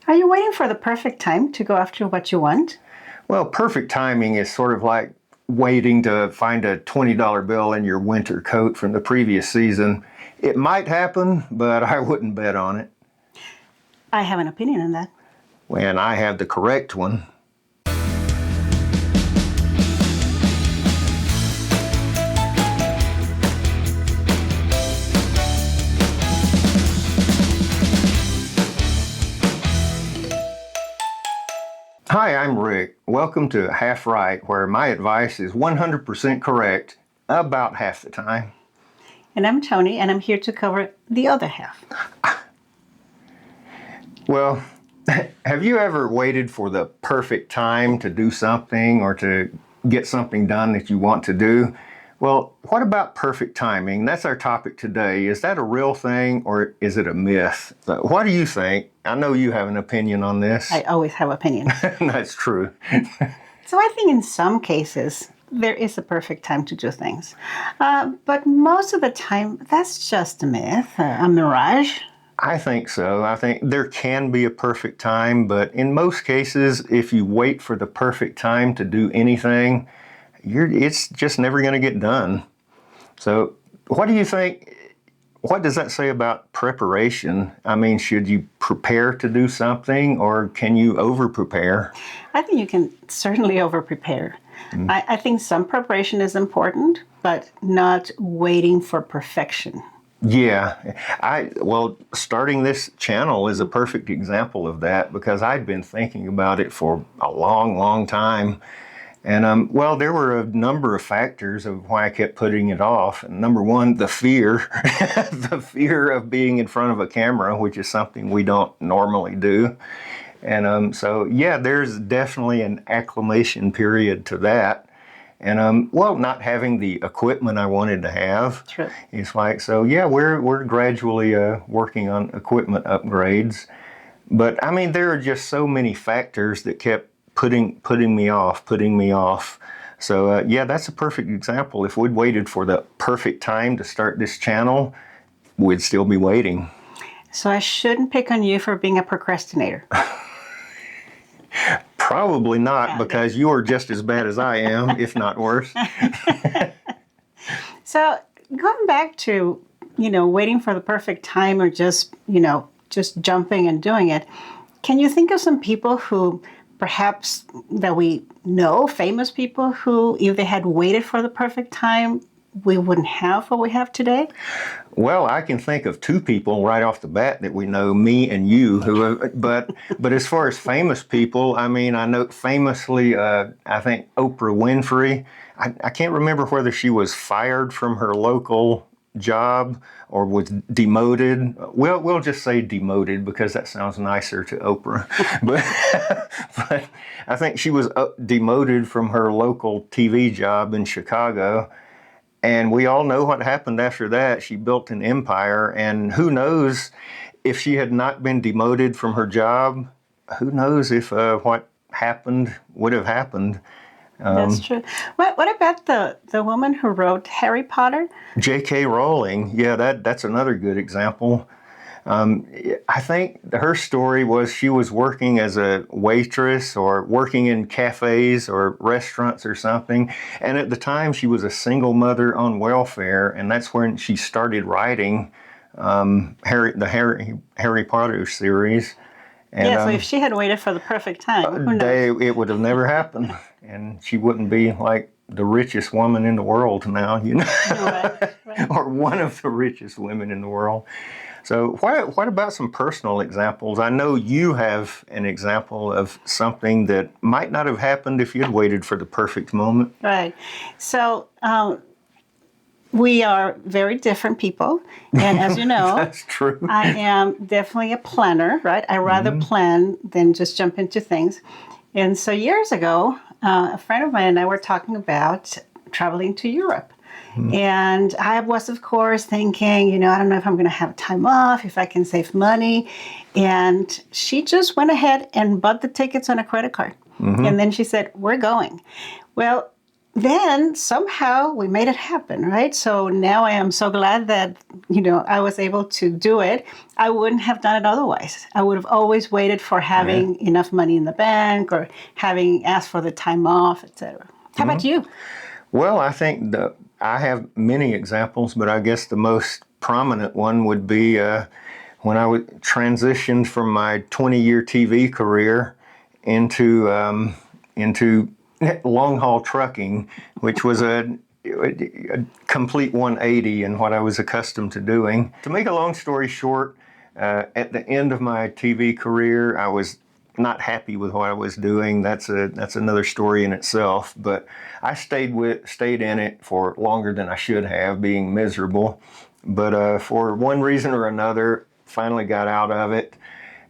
Are you waiting for the perfect time to go after what you want? Well, perfect timing is sort of like waiting to find a $20 bill in your winter coat from the previous season. It might happen, but I wouldn't bet on it. I have an opinion on that. When I have the correct one. Hi, I'm Rick. Welcome to Half Right, where my advice is 100% correct about half the time. And I'm Tonie, and I'm here to cover the other half. Well, have you ever waited for the perfect time to do something or to get something done that you want to do? Well, what about perfect timing? That's our topic today. Is that a real thing or is it a myth? What do you think? I know you have an opinion on this. I always have opinions. That's true. So I think in some cases, there is a perfect time to do things. But most of the time, that's just a myth, a mirage. I think so. I think there can be a perfect time, but in most cases, if you wait for the perfect time to do anything, it's just never going to get done. So what do you think? What does that say about preparation? I mean, should you prepare to do something or can you over-prepare? I think you can certainly over-prepare. I think some preparation is important, but not waiting for perfection. Yeah, starting this channel is a perfect example of that because I'd been thinking about it for a long, long time. And there were a number of factors of why I kept putting it off. And number one, the fear, the fear of being in front of a camera, which is something we don't normally do. And there's definitely an acclimation period to that. And not having the equipment I wanted to have. True. It's like, we're gradually working on equipment upgrades. But I mean, there are just so many factors that kept putting me off. So that's a perfect example. If we'd waited for the perfect time to start this channel, we'd still be waiting. So I shouldn't pick on you for being a procrastinator. Probably not, because you are just as bad as I am, if not worse. So going back to, waiting for the perfect time or just jumping and doing it, can you think of some people who perhaps that we know, famous people who, if they had waited for the perfect time, we wouldn't have what we have today? Well, I can think of two people right off the bat that we know, me and you, but as far as famous people, I mean, I know famously, I think Oprah Winfrey, I can't remember whether she was fired from her local job or was demoted. We'll just say demoted because that sounds nicer to Oprah. but I think she was demoted from her local TV job in Chicago. And we all know what happened after that. She built an empire, and who knows if she had not been demoted from her job, who knows if what happened would have happened. That's true. What about the woman who wrote Harry Potter? J.K. Rowling. Yeah, that's another good example. I think her story was she was working as a waitress or working in cafes or restaurants or something. And at the time, she was a single mother on welfare. And that's when she started writing the Harry Potter series. And, so if she had waited for the perfect time, who knows? It would have never happened. And she wouldn't be like the richest woman in the world now, Right. Or one of the richest women in the world. So what about some personal examples? I know you have an example of something that might not have happened if you'd waited for the perfect moment. Right. So we are very different people. And as you know, that's true. I am definitely a planner, right? I rather plan than just jump into things. And so years ago, a friend of mine and I were talking about traveling to Europe. And I was, of course, thinking, I don't know if I'm going to have time off, if I can save money. And she just went ahead and bought the tickets on a credit card. And then she said, we're going. Well, then somehow we made it happen, right? So now I am so glad that, I was able to do it. I wouldn't have done it otherwise. I would have always waited for having enough money in the bank or having asked for the time off, etc. How about you? Well, I think I have many examples, but I guess the most prominent one would be when I transitioned from my 20-year TV career into long haul trucking, which was a complete 180 in what I was accustomed to doing. To make a long story short, at the end of my TV career, I was not happy with what I was doing. That's another story in itself. But I stayed in it for longer than I should have, being miserable. But for one reason or another, finally got out of it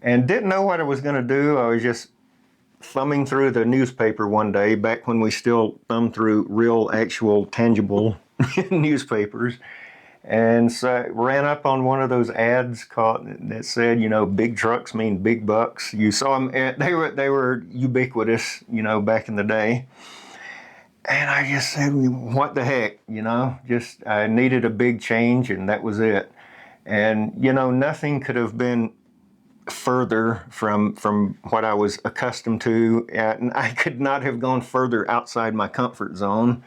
and didn't know what I was going to do. I was just thumbing through the newspaper one day, back when we still thumbed through real, actual, tangible newspapers, and so ran up on one of those ads that said, big trucks mean big bucks. You saw them; they were ubiquitous, back in the day. And I just said, what the heck, just I needed a big change, and that was it. And nothing could have been further from what I was accustomed to, and I could not have gone further outside my comfort zone.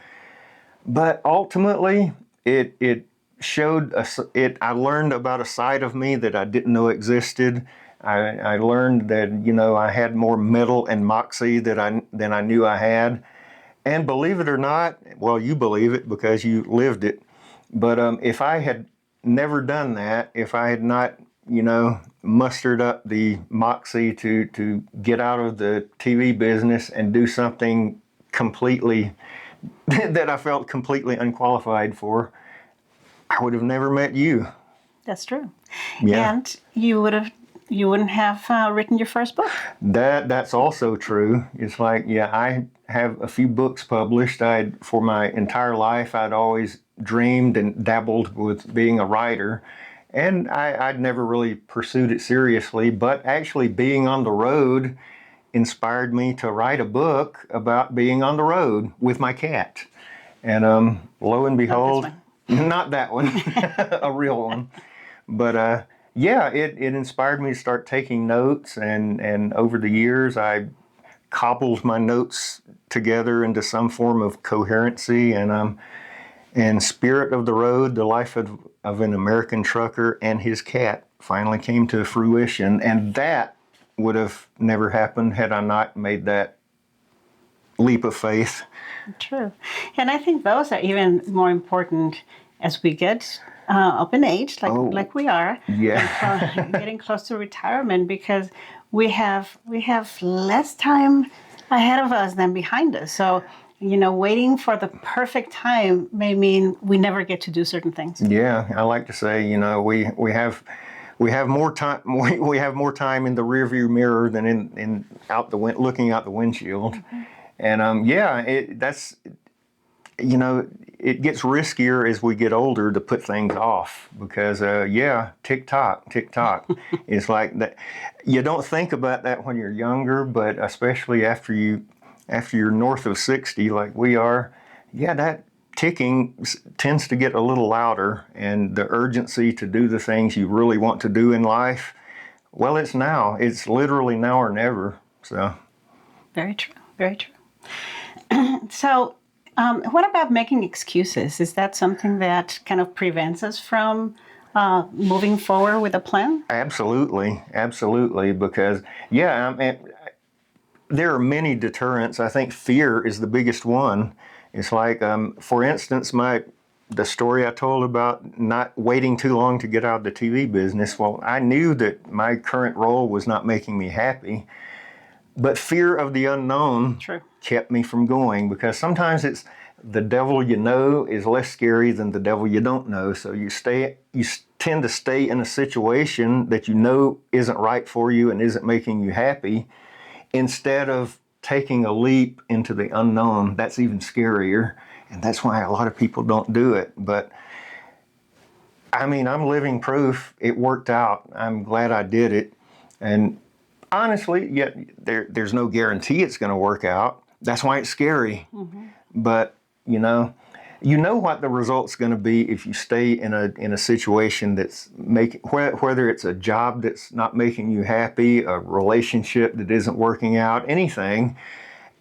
But ultimately, it showed I learned about a side of me that I didn't know existed. I learned that I had more mettle and moxie than I knew I had. And believe it or not, well, you believe it because you lived it. But if I had never done that, if I had not mustered up the moxie to get out of the TV business and do something completely that I felt completely unqualified for, I would have never met you. That's true. Yeah. And you wouldn't have written your first book. That's also true. It's like, I have a few books published. For my entire life, I'd always dreamed and dabbled with being a writer. And I'd never really pursued it seriously, but actually being on the road inspired me to write a book about being on the road with my cat. And lo and behold, not that one, a real one. But it inspired me to start taking notes. And over the years, I cobbled my notes together into some form of coherency. And Spirit of the Road, the life of an American trucker and his cat finally came to fruition. And that would have never happened had I not made that leap of faith. True. And I think those are even more important as we get up in age, like we are. Yeah. And getting close to retirement, because we have less time ahead of us than behind us. So waiting for the perfect time may mean we never get to do certain things. Yeah, I like to say, we have more time. We have more time in the rearview mirror than in looking out the windshield. Mm-hmm. And it gets riskier as we get older to put things off because tick tock. It's like that. You don't think about that when you're younger, but especially after you're north of 60, like we are, that ticking tends to get a little louder, and the urgency to do the things you really want to do in life, well, it's now. It's literally now or never. So. Very true. Very true. So, what about making excuses? Is that something that kind of prevents us from moving forward with a plan? Absolutely. Because, there are many deterrents. I think fear is the biggest one. It's like, for instance, the story I told about not waiting too long to get out of the TV business. Well, I knew that my current role was not making me happy, but fear of the unknown kept me from going, because sometimes it's the devil you know is less scary than the devil you don't know. So you tend to stay in a situation that you know isn't right for you and isn't making you happy, instead of taking a leap into the unknown. That's even scarier, and that's why a lot of people don't do it. But I mean, I'm living proof it worked out. I'm glad I did it. And honestly, there's no guarantee it's going to work out. That's why it's scary. Mm-hmm. But you know what the result's going to be if you stay in a situation that's whether it's a job that's not making you happy, a relationship that isn't working out, anything.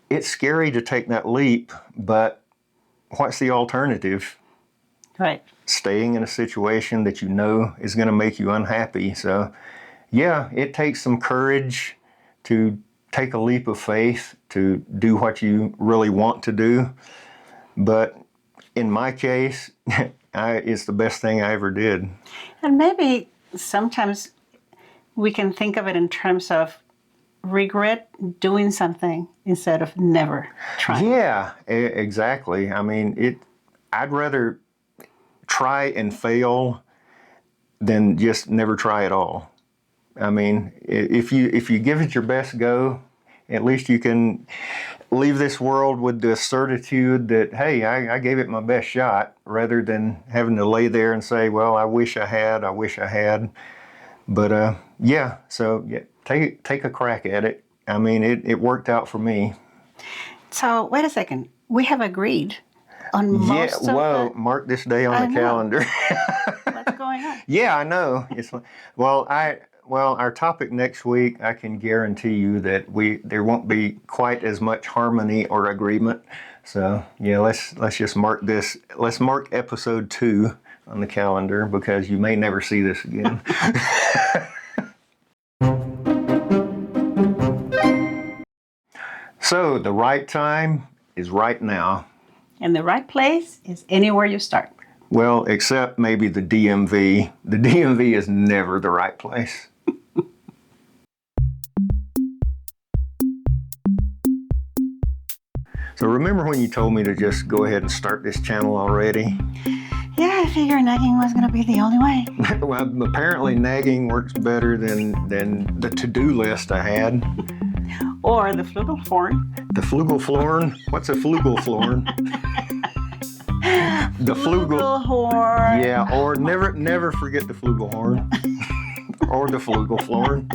It's scary to take that leap, but what's the alternative? Right. Staying in a situation that you know is going to make you unhappy. So, yeah, it takes some courage to take a leap of faith to do what you really want to do. But in my case, it's the best thing I ever did. And maybe sometimes we can think of it in terms of regret doing something instead of never trying. Yeah, exactly. I mean, I'd rather try and fail than just never try at all. I mean, if you give it your best go, at least you can leave this world with the certitude that, hey, I gave it my best shot, rather than having to lay there and say, well, I wish I had. But yeah, so yeah, take a crack at it. I mean, it worked out for me. So wait a second. We have agreed on most of well, mark this day on the calendar. What's going on? Yeah, I know. Well, our topic next week, I can guarantee you that there won't be quite as much harmony or agreement. So yeah, let's just mark this. Let's mark episode 2 on the calendar, because you may never see this again. So the right time is right now. And the right place is anywhere you start. Well, except maybe the DMV. The DMV is never the right place. So remember when you told me to just go ahead and start this channel already? Yeah, I figured nagging was going to be the only way. Well, apparently nagging works better than the to-do list I had. Or the flugelhorn. The flugelhorn? What's a flugelhorn? The flugelhorn. Yeah, or never forget the flugelhorn. Or the flugelhorn.